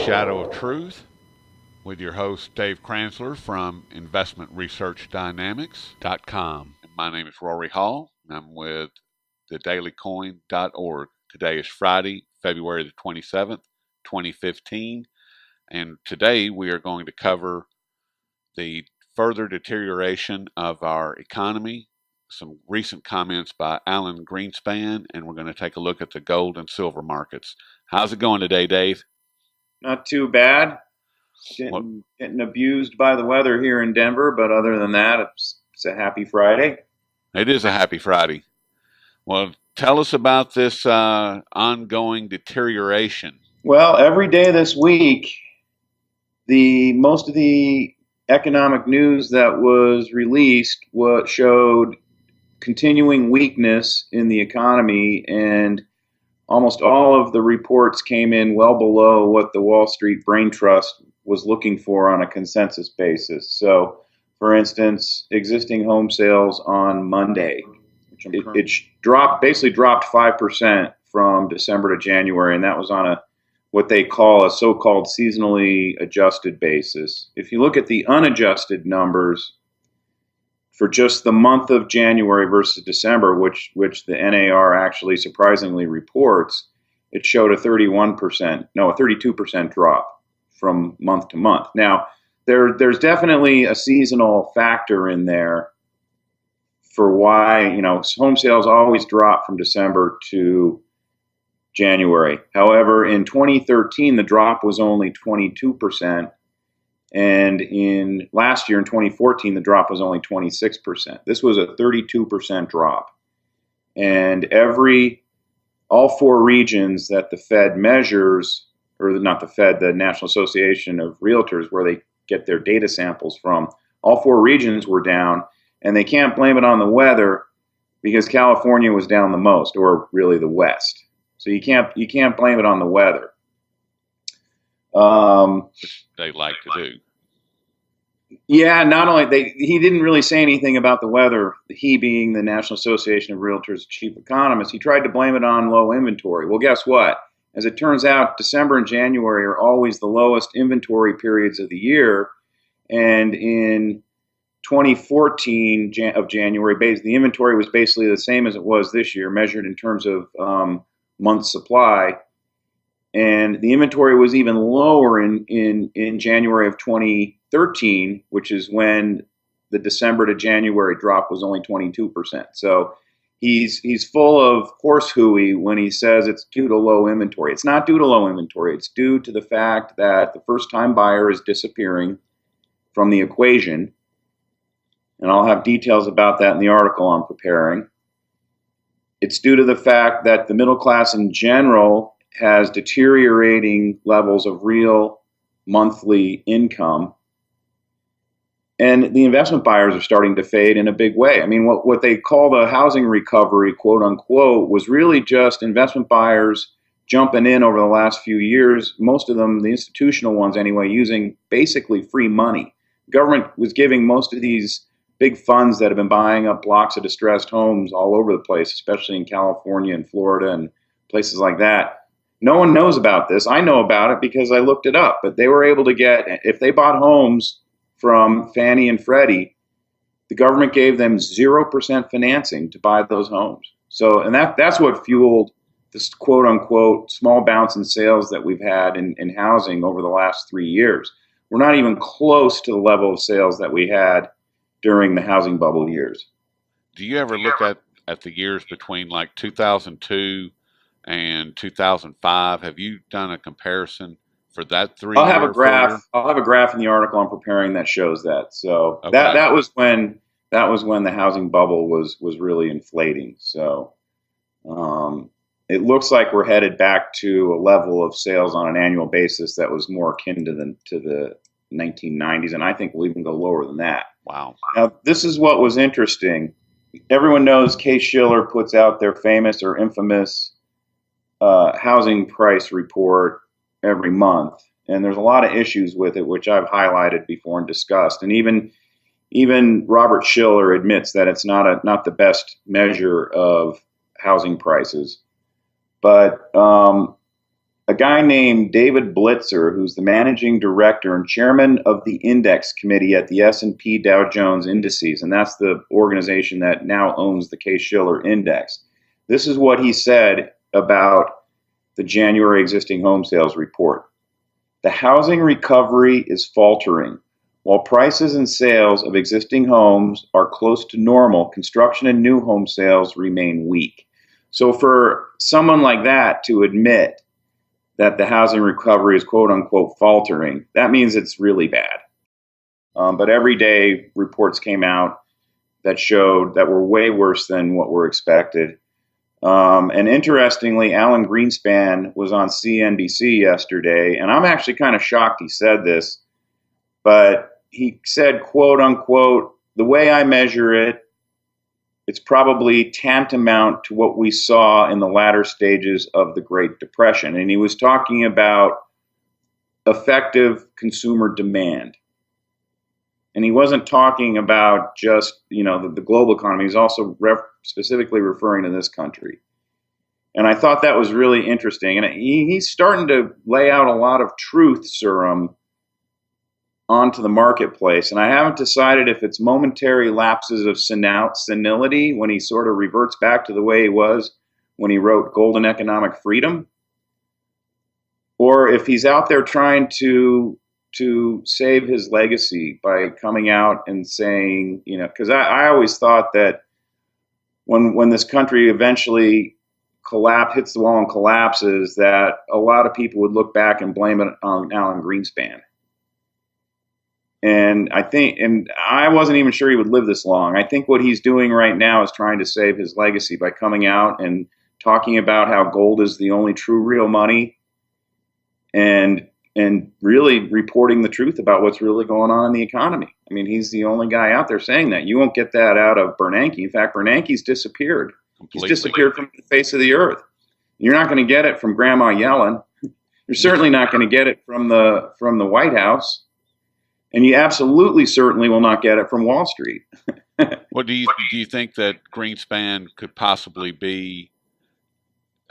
Shadow of Truth with your host Dave Kranzler from investmentresearchdynamics.com. My name is Rory Hall, and I'm with thedailycoin.org. Today is Friday, February the 27th, 2015, and today we are going to cover the further deterioration of our economy, some recent comments by Alan Greenspan, and we're going to take a look at the gold and silver markets. How's it going today, Dave? Not too bad. Getting abused by the weather here in Denver, but other than that, it's a happy Friday. It is a happy Friday. Well, tell us about this ongoing deterioration. Well, every day this week, most of the economic news that was released showed continuing weakness in the economy, and almost all of the reports came in well below what the Wall Street Brain Trust was looking for on a consensus basis. So, for instance, existing home sales on Monday, it basically dropped 5% from December to January, and that was on what they call a so-called seasonally adjusted basis. If you look at the unadjusted numbers for just the month of January versus December, which the NAR actually surprisingly reports, it showed a 32% drop from month to month. Now, there's definitely a seasonal factor in there for why, home sales always drop from December to January. However, in 2013, the drop was only 22%. And in last year, in 2014, the drop was only 26%. This was a 32% drop. And all four regions that the Fed measures, or not the Fed, the National Association of Realtors, where they get their data samples from, all four regions were down. And they can't blame it on the weather because California was down the most, or really the West. So you can't blame it on the weather. Which they like to do. Yeah, not only he didn't really say anything about the weather. He, being the National Association of Realtors chief economist, he tried to blame it on low inventory. Well, guess what? As it turns out, December and January are always the lowest inventory periods of the year, and in 2014 of January, the inventory was basically the same as it was this year, measured in terms of months supply. And the inventory was even lower in January of 2013, which is when the December to January drop was only 22%. So he's full of horse hooey when he says it's due to low inventory. It's not due to low inventory. It's due to the fact that the first-time buyer is disappearing from the equation. And I'll have details about that in the article I'm preparing. It's due to the fact that the middle class in general has deteriorating levels of real monthly income. And the investment buyers are starting to fade in a big way. I mean, what they call the housing recovery, quote unquote, was really just investment buyers jumping in over the last few years, most of them, the institutional ones anyway, using basically free money. Government was giving most of these big funds that have been buying up blocks of distressed homes all over the place, especially in California and Florida and places like that. No one knows about this. I know about it because I looked it up. But they were able to get, if they bought homes from Fannie and Freddie, the government gave them 0% financing to buy those homes. So, and that's what fueled this quote unquote small bounce in sales that we've had in housing over the last 3 years. We're not even close to the level of sales that we had during the housing bubble years. Do you ever look at the years between like 2002 and 2005? Have you done a comparison for that 3 year? I'll have a graph in the article I'm preparing that shows that. So okay. that was when the housing bubble was really inflating. So it looks like we're headed back to a level of sales on an annual basis that was more akin to the 1990s, and I think we'll even go lower than that. Wow. Now, this is what was interesting. Everyone knows Case-Shiller puts out their famous or infamous housing price report every month, and there's a lot of issues with it, which I've highlighted before and discussed. And even Robert Shiller admits that it's not the best measure of housing prices. But a guy named David Blitzer, who's the managing director and chairman of the index committee at the S&P Dow Jones Indices, and that's the organization that now owns the Case-Shiller Index. This is what he said about the January existing home sales report. The housing recovery is faltering. While prices and sales of existing homes are close to normal, construction and new home sales remain weak. So for someone like that to admit that the housing recovery is quote unquote faltering, that means it's really bad. But every day reports came out that showed that were way worse than what were expected. And interestingly, Alan Greenspan was on CNBC yesterday, and I'm actually kind of shocked he said this, but he said, quote unquote, the way I measure it, it's probably tantamount to what we saw in the latter stages of the Great Depression. And he was talking about effective consumer demand. And he wasn't talking about just, the global economy. He's also specifically referring to this country. And I thought that was really interesting. And he's starting to lay out a lot of truth serum onto the marketplace. And I haven't decided if it's momentary lapses of senility when he sort of reverts back to the way he was when he wrote Golden Economic Freedom, or if he's out there trying to save his legacy by coming out and saying, because I always thought that when this country eventually hits the wall and collapses, that a lot of people would look back and blame it on Alan Greenspan. And I wasn't even sure he would live this long. I think what he's doing right now is trying to save his legacy by coming out and talking about how gold is the only true real money, and really reporting the truth about what's really going on in the economy. I mean, he's the only guy out there saying that. You won't get that out of Bernanke. In fact, Bernanke's disappeared. Completely. He's disappeared from the face of the earth. You're not going to get it from Grandma Yellen. You're certainly not going to get it from the White House. And you absolutely certainly will not get it from Wall Street. Well, do you think that Greenspan could possibly be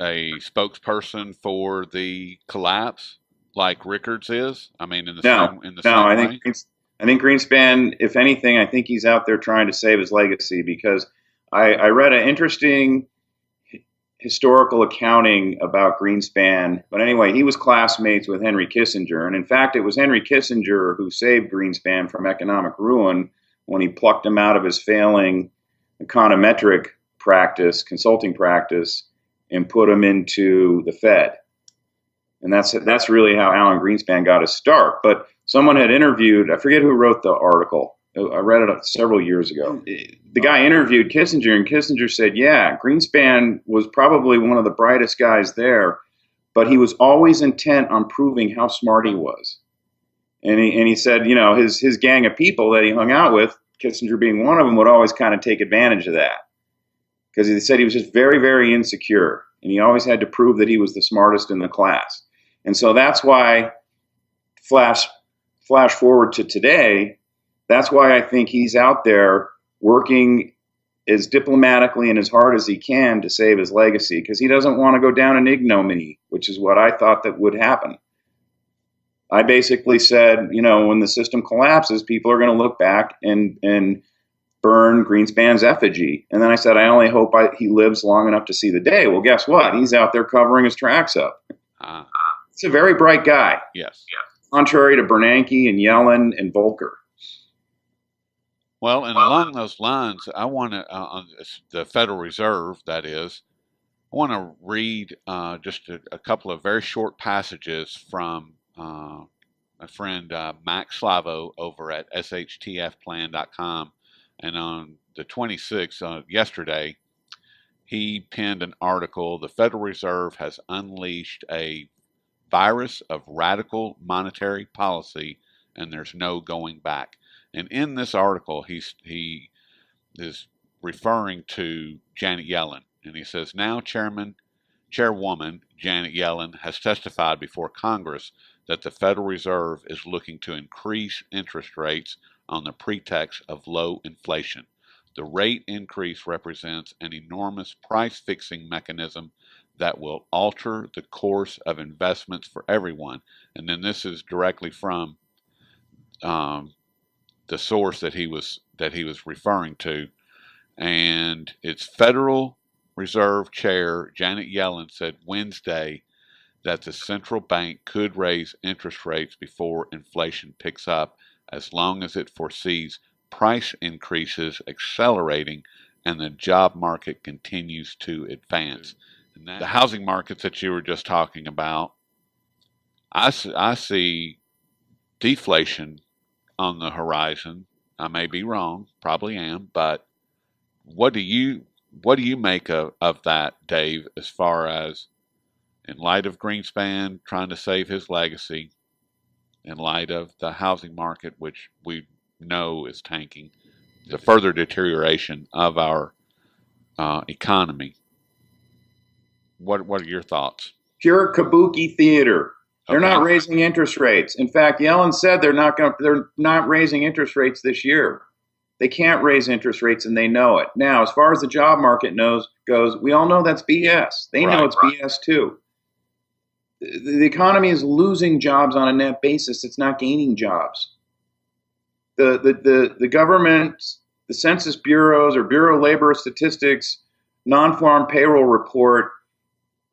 a spokesperson for the collapse, like Rickards is? I mean, in the same way. I think Greenspan, if anything, I think he's out there trying to save his legacy, because I read an interesting historical accounting about Greenspan. But anyway, he was classmates with Henry Kissinger. And in fact, it was Henry Kissinger who saved Greenspan from economic ruin when he plucked him out of his failing econometric consulting practice, and put him into the Fed. And that's really how Alan Greenspan got his start. But someone had interviewed, I forget who wrote the article. I read it several years ago. The guy interviewed Kissinger, and Kissinger said, yeah, Greenspan was probably one of the brightest guys there, but he was always intent on proving how smart he was. And he said, his gang of people that he hung out with, Kissinger being one of them, would always kind of take advantage of that. Because he said he was just very, very insecure, and he always had to prove that he was the smartest in the class. And so that's why, flash forward to today, that's why I think he's out there working as diplomatically and as hard as he can to save his legacy, because he doesn't want to go down in ignominy, which is what I thought that would happen. I basically said, when the system collapses, people are going to look back and burn Greenspan's effigy. And then I said, I only hope he lives long enough to see the day. Well, guess what? He's out there covering his tracks up. He's a very bright guy. Yes. Contrary to Bernanke and Yellen and Volcker. Well, and along those lines, I want to, on the Federal Reserve, that is, I want to read just a couple of very short passages from my friend Max Slavo over at shtfplan.com. And on the 26th, yesterday, he penned an article, "The Federal Reserve has unleashed a virus of radical monetary policy, and there's no going back." And in this article, he is referring to Janet Yellen. And he says, now Chairwoman Janet Yellen has testified before Congress that the Federal Reserve is looking to increase interest rates on the pretext of low inflation. The rate increase represents an enormous price-fixing mechanism that will alter the course of investments for everyone. And then this is directly from um, the source that he was referring to, and its Federal Reserve Chair Janet Yellen said Wednesday that the central bank could raise interest rates before inflation picks up, as long as it foresees price increases accelerating and the job market continues to advance. And the housing markets that you were just talking about, I see deflation on the horizon. I may be wrong, probably am, but what do you make of that, Dave, as far as in light of Greenspan trying to save his legacy, in light of the housing market, which we know is tanking, the further deterioration of our economy? What are your thoughts? Pure kabuki theater. They're Okay. not raising interest rates. In fact, Yellen said they're not raising interest rates this year. They can't raise interest rates, and they know it. Now, as far as the job market goes, we all know that's BS. They know it's BS too. The economy is losing jobs on a net basis. It's not gaining jobs. The government, the Census Bureaus or Bureau of Labor Statistics non-farm payroll report,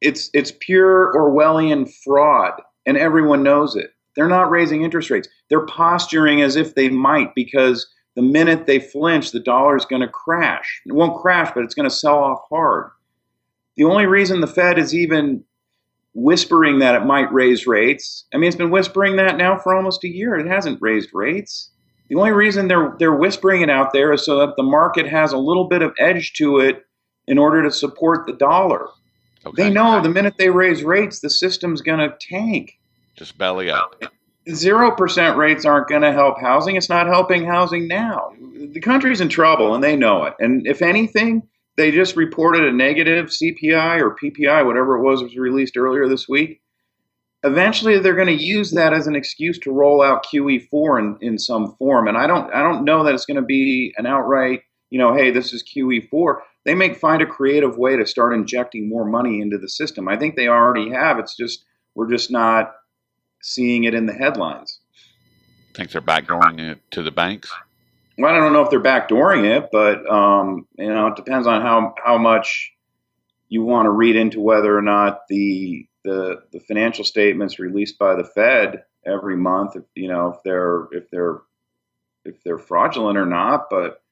it's pure Orwellian fraud, and everyone knows it. They're not raising interest rates. They're posturing as if they might, because the minute they flinch, the dollar is going to crash. It won't crash, but it's going to sell off hard. The only reason the Fed is even whispering that it might raise rates, I mean, it's been whispering that now for almost a year. It hasn't raised rates. The only reason they're whispering it out there is so that the market has a little bit of edge to it in order to support the dollar. Okay. They know the minute they raise rates, the system's going to tank. Just belly up. 0% rates aren't going to help housing. It's not helping housing now. The country's in trouble, and they know it. And if anything, they just reported a negative CPI or PPI, whatever it was released earlier this week. Eventually, they're going to use that as an excuse to roll out QE4 in some form. And I don't know that it's going to be an outright, hey, this is QE4. They may find a creative way to start injecting more money into the system. I think they already have. It's just we're just not seeing it in the headlines. Think they're backdooring it to the banks? Well, I don't know if they're backdooring it, but it depends on how much you want to read into whether or not the financial statements released by the Fed every month, if they're fraudulent or not. But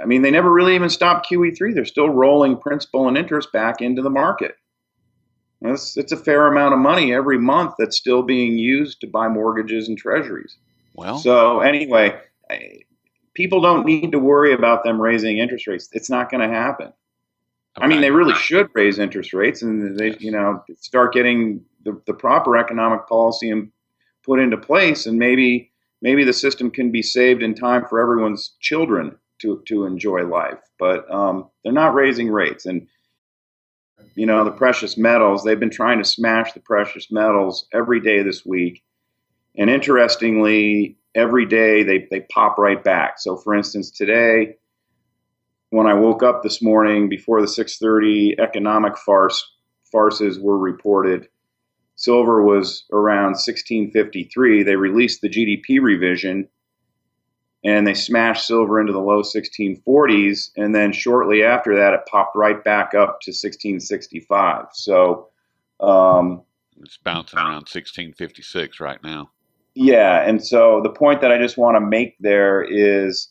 I mean, they never really even stopped QE3. They're still rolling principal and interest back into the market. It's a fair amount of money every month that's still being used to buy mortgages and treasuries. Well, so anyway, people don't need to worry about them raising interest rates. It's not going to happen. Okay. I mean, they really should raise interest rates, and they, start getting the proper economic policy and put into place, and maybe the system can be saved in time for everyone's children to enjoy life. But they're not raising rates, and the precious metals, they've been trying to smash the precious metals every day this week. And interestingly, every day they pop right back. So for instance, today, when I woke up this morning before the 6:30 economic farces were reported, silver was around 1653. They released the GDP revision, and they smashed silver into the low 1640s, and then shortly after that, it popped right back up to 1665. So it's bouncing around 1656 right now. Yeah, and so the point that I just want to make there is,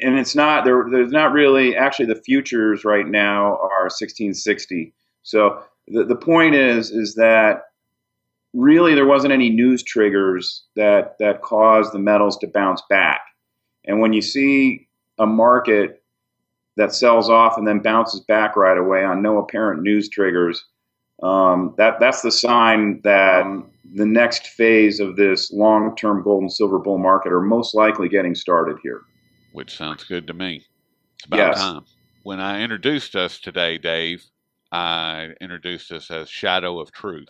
and it's not there's not really, actually the futures right now are 1660. So the point is that really there wasn't any news triggers that caused the metals to bounce back. And when you see a market that sells off and then bounces back right away on no apparent news triggers, that's the sign that the next phase of this long-term gold and silver bull market are most likely getting started here. Which sounds good to me. It's about time. When I introduced us today, Dave, I introduced us as Shadow of Truth.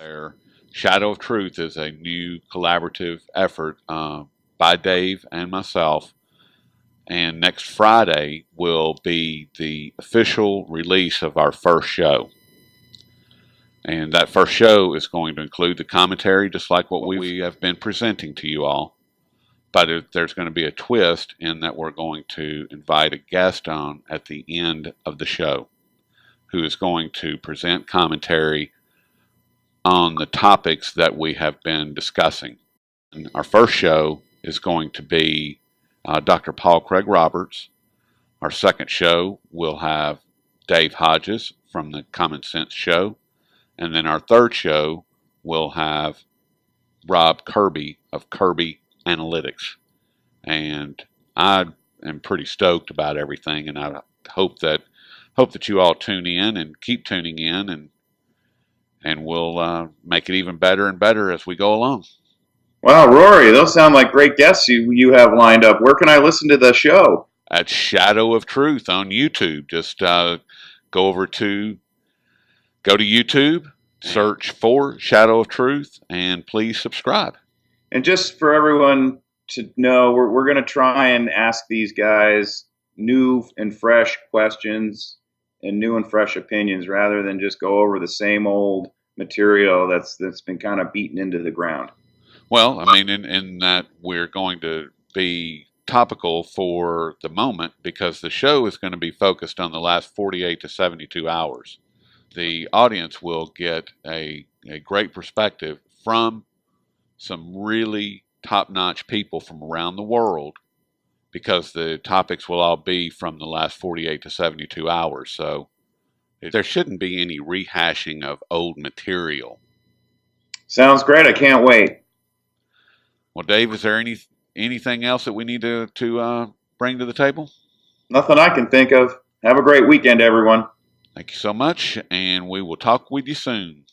Shadow of Truth is a new collaborative effort by Dave and myself. And next Friday will be the official release of our first show. And that first show is going to include the commentary, just like what we have been presenting to you all. But there's going to be a twist in that we're going to invite a guest on at the end of the show who is going to present commentary on the topics that we have been discussing. And our first show is going to be Dr. Paul Craig Roberts. Our second show will have Dave Hodges from the Common Sense Show. And then our third show will have Rob Kirby of Kirby Analytics. And I am pretty stoked about everything, and I hope that you all tune in and keep tuning in, and we'll make it even better and better as we go along. Wow, Rory, those sound like great guests you have lined up. Where can I listen to the show? At Shadow of Truth on YouTube. Just go to YouTube, search for Shadow of Truth, and please subscribe. And just for everyone to know, we're going to try and ask these guys new and fresh questions and new and fresh opinions rather than just go over the same old material that's been kind of beaten into the ground. Well, I mean, in that we're going to be topical for the moment because the show is going to be focused on the last 48 to 72 hours. The audience will get a great perspective from some really top-notch people from around the world because the topics will all be from the last 48 to 72 hours. So there shouldn't be any rehashing of old material. Sounds great. I can't wait. Well, Dave, is there anything else that we need to bring to the table? Nothing I can think of. Have a great weekend, everyone. Thank you so much, and we will talk with you soon.